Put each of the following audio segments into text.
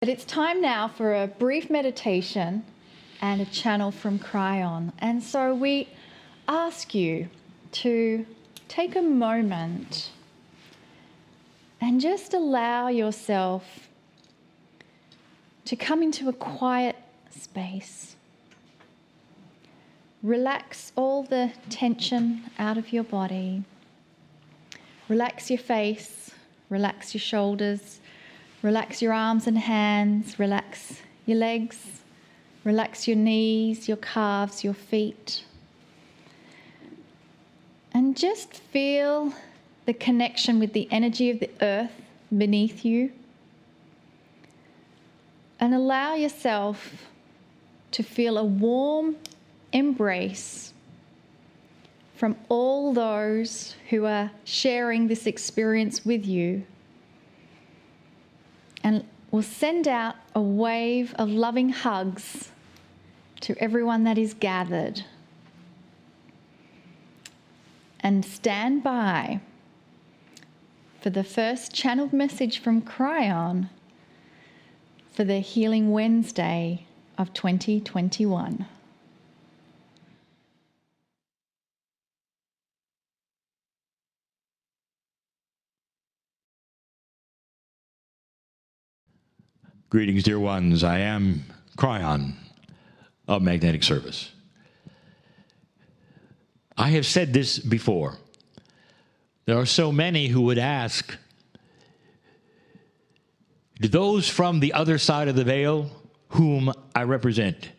But it's time now for a brief meditation and a channel from Kryon. And so we ask you to take a moment and just allow yourself to come into a quiet space. Relax all the tension out of your body. Relax your face, relax your shoulders, relax your arms and hands, relax your legs, relax your knees, your calves, your feet. And just feel the connection with the energy of the earth beneath you. And allow yourself to feel a warm embrace from all those who are sharing this experience with you. And we'll send out a wave of loving hugs to everyone that is gathered. And stand by for the first channeled message from Kryon for the Healing Wednesday of 2021. Greetings, dear ones. I am Kryon of Magnetic Service. I have said this before. There are so many who would ask, do those from the other side of the veil whom I represent,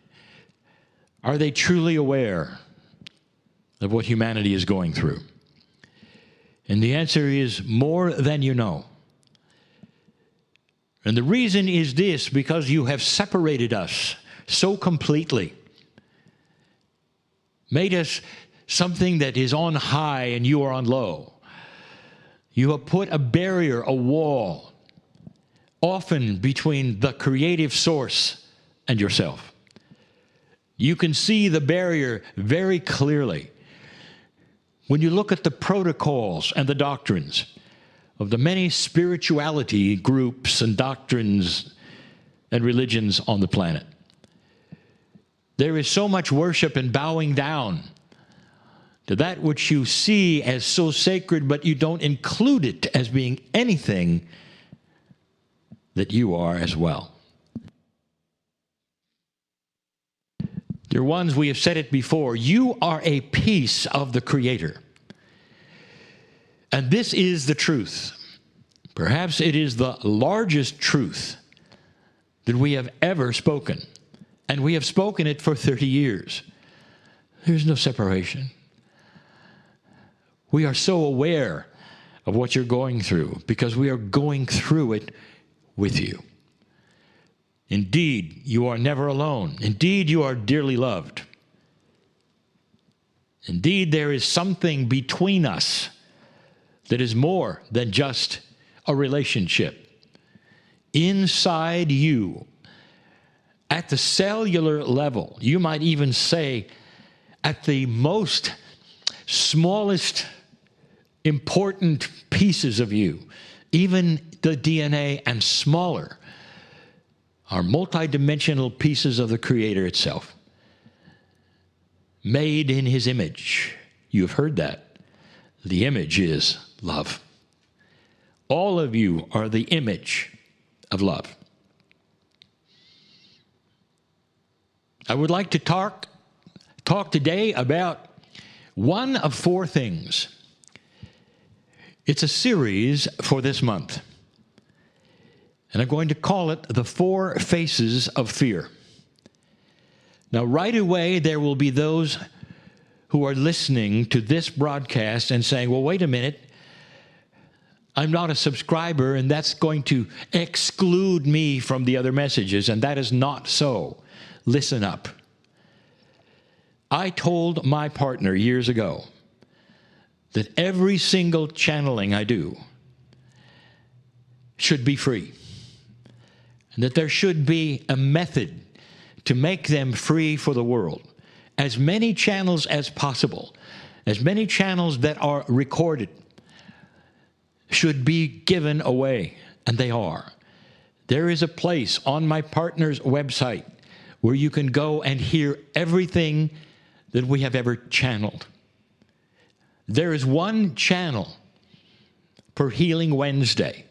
are they truly aware of what humanity is going through? And the answer is more than you know. And the reason is this: because you have separated us so completely, made us something that is on high and you are on low. You have put a barrier, a wall, often between the creative source and yourself. You can see the barrier very clearly when you look at the protocols and the doctrines of the many spirituality groups and doctrines and religions on the planet. There is so much worship and bowing down to that which you see as so sacred, but you don't include it as being anything that you are as well. Dear ones, we have said it before, you are a piece of the Creator. And this is the truth. Perhaps it is the largest truth that we have ever spoken. And we have spoken it for 30 years. There's no separation. We are so aware of what you're going through because we are going through it with you. Indeed, you are never alone. Indeed, you are dearly loved. Indeed, there is something between us that is more than just a relationship. Inside you, at the cellular level, you might even say at the most smallest important pieces of you, even the DNA and smaller, are multidimensional pieces of the Creator itself, made in His image. You've heard that. The image is love. All of you are the image of love. I would like to talk today about one of four things. It's a series for this month. And I'm going to call it The Four Faces of Fear. Now, right away, there will be those who are listening to this broadcast and saying, well, wait a minute, I'm not a subscriber, and that's going to exclude me from the other messages, and that is not so. Listen up. I told my partner years ago that every single channeling I do should be free, and that there should be a method to make them free for the world. As many channels as possible, as many channels that are recorded should be given away, and they are. There is a place on my partner's website where you can go and hear everything that we have ever channeled. There is one channel per Healing Wednesday,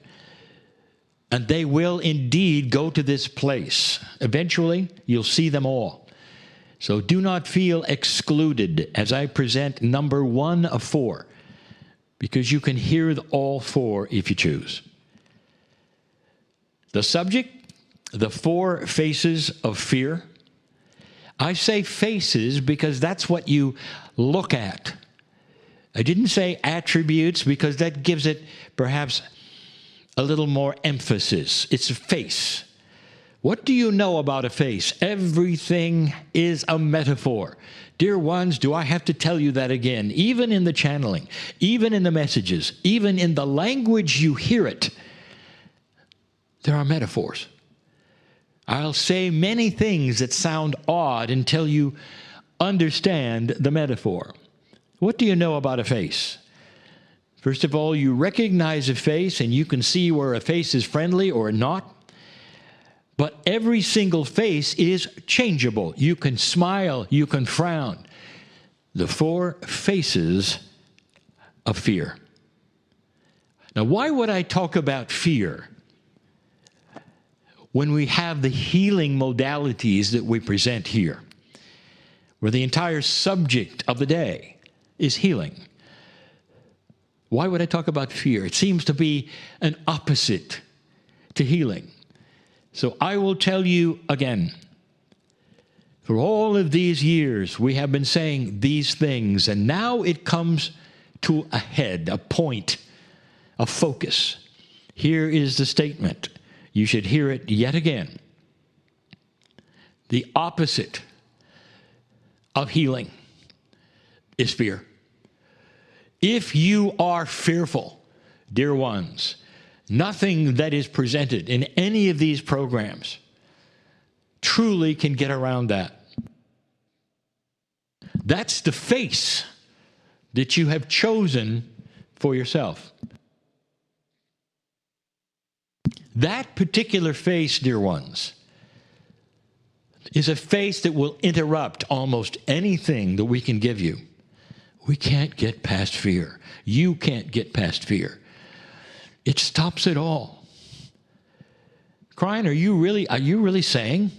and they will indeed go to this place. Eventually, you'll see them all. So do not feel excluded as I present number 1 of 4, because you can hear all 4 if you choose. The subject, the 4 faces of fear. I say faces because that's what you look at. I didn't say attributes because that gives it perhaps a little more emphasis. It's a face. What do you know about a face? Everything is a metaphor. Dear ones, do I have to tell you that again? Even in the channeling, even in the messages, even in the language you hear it, there are metaphors. I'll say many things that sound odd until you understand the metaphor. What do you know about a face? First of all, you recognize a face and you can see where a face is friendly or not. But every single face is changeable. You can smile, you can frown. The 4 faces of fear. Now, why would I talk about fear when we have the healing modalities that we present here, where the entire subject of the day is healing? Why would I talk about fear? It seems to be an opposite to healing. So I will tell you again, for all of these years, we have been saying these things, and now it comes to a head, a point, a focus. Here is the statement. You should hear it yet again. The opposite of healing is fear. If you are fearful, dear ones, nothing that is presented in any of these programs truly can get around that. That's the face that you have chosen for yourself. That particular face, dear ones, is a face that will interrupt almost anything that we can give you. We can't get past fear. You can't get past fear. It stops it all. Kryon, are you really saying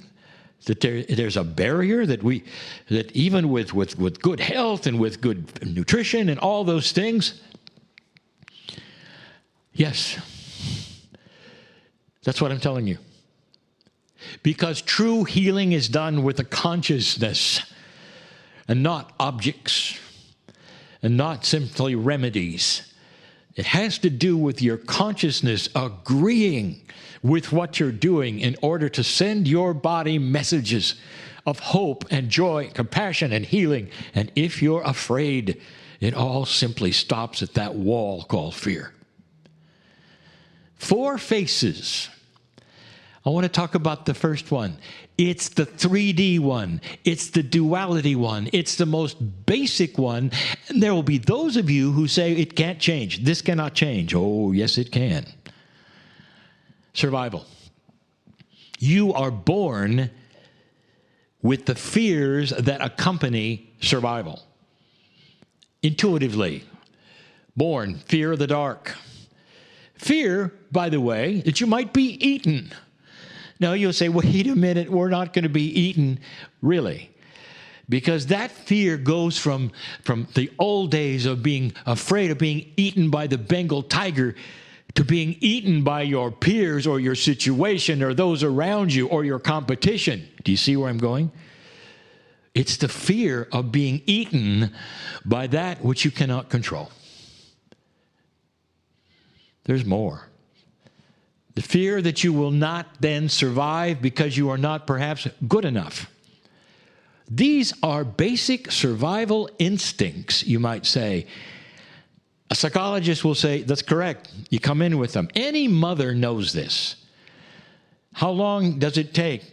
that there's a barrier that even with good health and with good nutrition and all those things? Yes. That's what I'm telling you. Because true healing is done with a consciousness and not objects and not simply remedies. It has to do with your consciousness agreeing with what you're doing in order to send your body messages of hope and joy, compassion and healing. And if you're afraid, it all simply stops at that wall called fear. 4 faces. I want to talk about the first one. It's the 3D one. It's the duality one. It's the most basic one. And there will be those of you who say it can't change. This cannot change. Oh, yes, it can. Survival. You are born with the fears that accompany survival. Intuitively. Born, fear of the dark. Fear, by the way, that you might be eaten. Now you'll say, wait a minute, we're not going to be eaten. Really? Because that fear goes from the old days of being afraid of being eaten by the Bengal tiger to being eaten by your peers or your situation or those around you or your competition. Do you see where I'm going? It's the fear of being eaten by that which you cannot control. There's more. The fear that you will not then survive because you are not perhaps good enough. These are basic survival instincts, you might say. A psychologist will say, that's correct. You come in with them. Any mother knows this. How long does it take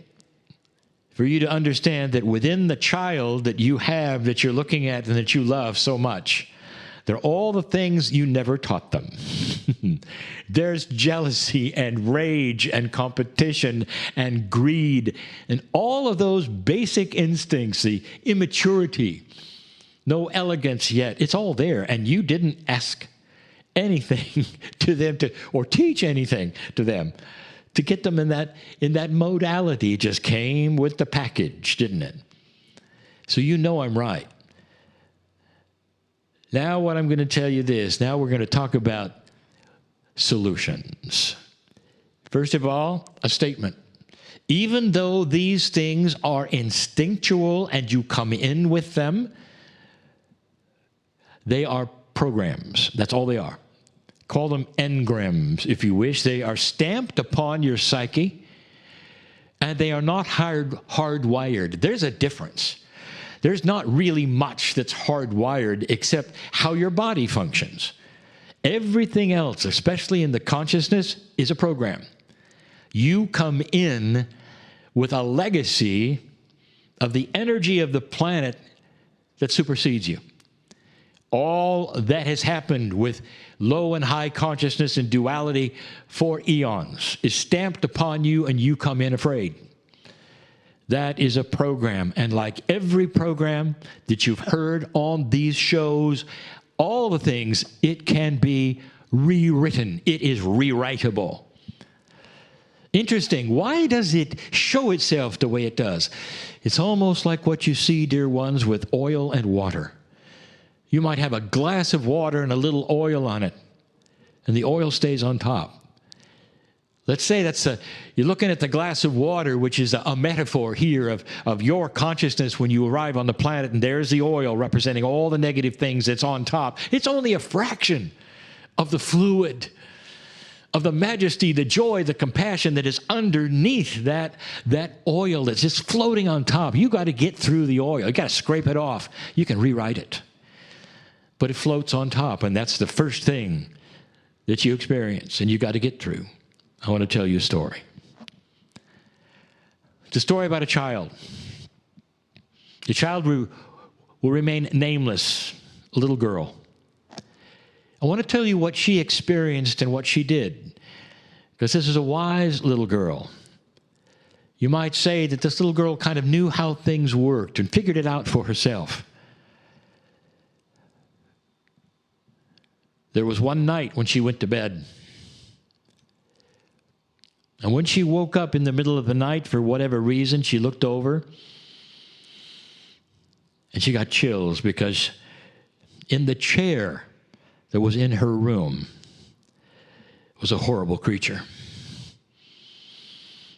for you to understand that within the child that you have, that you're looking at and that you love so much, They're all the things you never taught them. There's jealousy and rage and competition and greed and all of those basic instincts, the immaturity, no elegance yet. It's all there, and you didn't ask anything to them or teach anything to them to get them in that modality. It just came with the package, didn't it? So you know I'm right. Now what I'm going to tell you this. Now we're going to talk about solutions. First of all, a statement. Even though these things are instinctual and you come in with them, they are programs. That's all they are. Call them engrams, if you wish. They are stamped upon your psyche, and they are not hardwired. There's a difference. There's not really much that's hardwired except how your body functions. Everything else, especially in the consciousness, is a program. You come in with a legacy of the energy of the planet that supersedes you. All that has happened with low and high consciousness and duality for eons is stamped upon you, and you come in afraid. That is a program. And like every program that you've heard on these shows, all the things, it can be rewritten. It is rewritable. Interesting. Why does it show itself the way it does? It's almost like what you see, dear ones, with oil and water. You might have a glass of water and a little oil on it, and the oil stays on top. Let's say you're looking at the glass of water, which is a metaphor here of your consciousness when you arrive on the planet, and there's the oil representing all the negative things that's on top. It's only a fraction of the fluid, of the majesty, the joy, the compassion that is underneath that oil that's just floating on top. You got to get through the oil. You got to scrape it off. You can rewrite it. But it floats on top, and that's the first thing that you experience, and you got to get through. I want to tell you a story. It's a story about a child. The child will remain nameless, a little girl. I want to tell you what she experienced and what she did, because this is a wise little girl. You might say that this little girl kind of knew how things worked and figured it out for herself. There was one night when she went to bed. And when she woke up in the middle of the night, for whatever reason, she looked over and she got chills, because in the chair that was in her room was a horrible creature.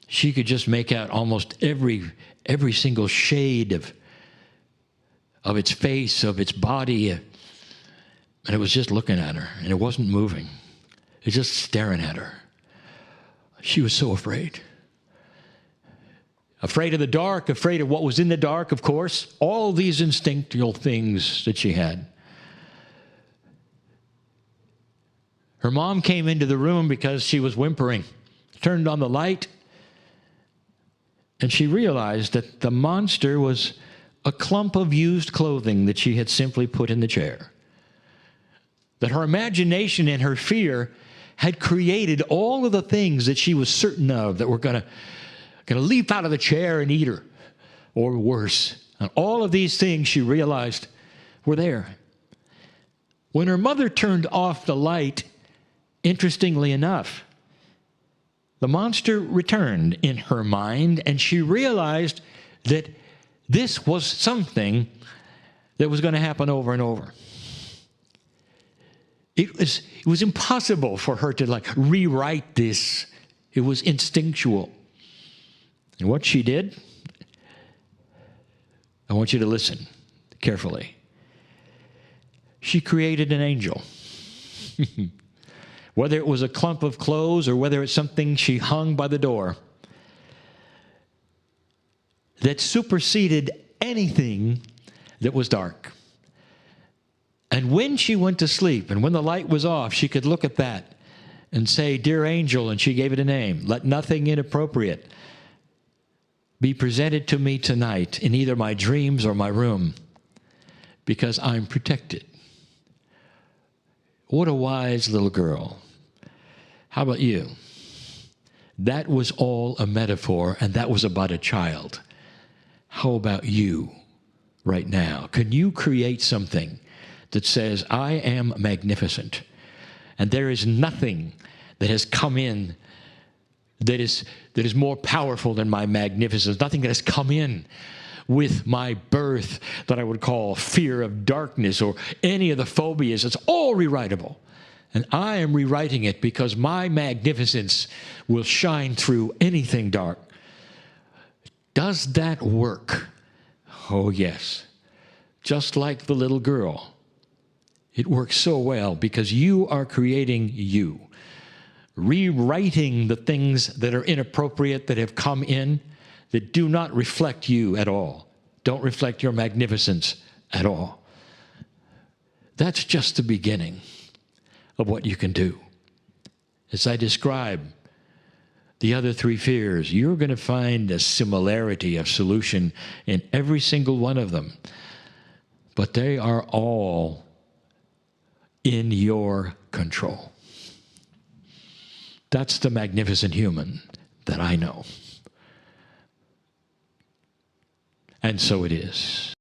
She could just make out almost every single shade of its face, of its body. And it was just looking at her, and it wasn't moving. It was just staring at her. She was so afraid. Afraid of the dark, afraid of what was in the dark, of course. All these instinctual things that she had. Her mom came into the room because she was whimpering, turned on the light, and she realized that the monster was a clump of used clothing that she had simply put in the chair. That her imagination and her fear had created all of the things that she was certain of that were going to leap out of the chair and eat her, or worse. And all of these things she realized were there. When her mother turned off the light, interestingly enough, the monster returned in her mind, and she realized that this was something that was going to happen over and over. It was impossible for her to rewrite this. It was instinctual. And what she did, I want you to listen carefully. She created an angel. Whether it was a clump of clothes or whether it's something she hung by the door, that superseded anything that was dark. And when she went to sleep and when the light was off, she could look at that and say, "Dear angel," and she gave it a name, "let nothing inappropriate be presented to me tonight in either my dreams or my room, because I'm protected. What a wise little girl. How about you? That was all a metaphor, and that was about a child. How about you right now? Can you create something that says, I am magnificent, and there is nothing that has come in that is more powerful than my magnificence, nothing that has come in with my birth that I would call fear of darkness or any of the phobias. It's all rewritable. And I am rewriting it because my magnificence will shine through anything dark. Does that work? Oh, yes. Just like the little girl. It works so well because you are creating you. Rewriting the things that are inappropriate, that have come in, that do not reflect you at all. Don't reflect your magnificence at all. That's just the beginning of what you can do. As I describe the other three fears, you're going to find a similarity of solution in every single one of them. But they are all in your control. That's the magnificent human that I know. And so it is.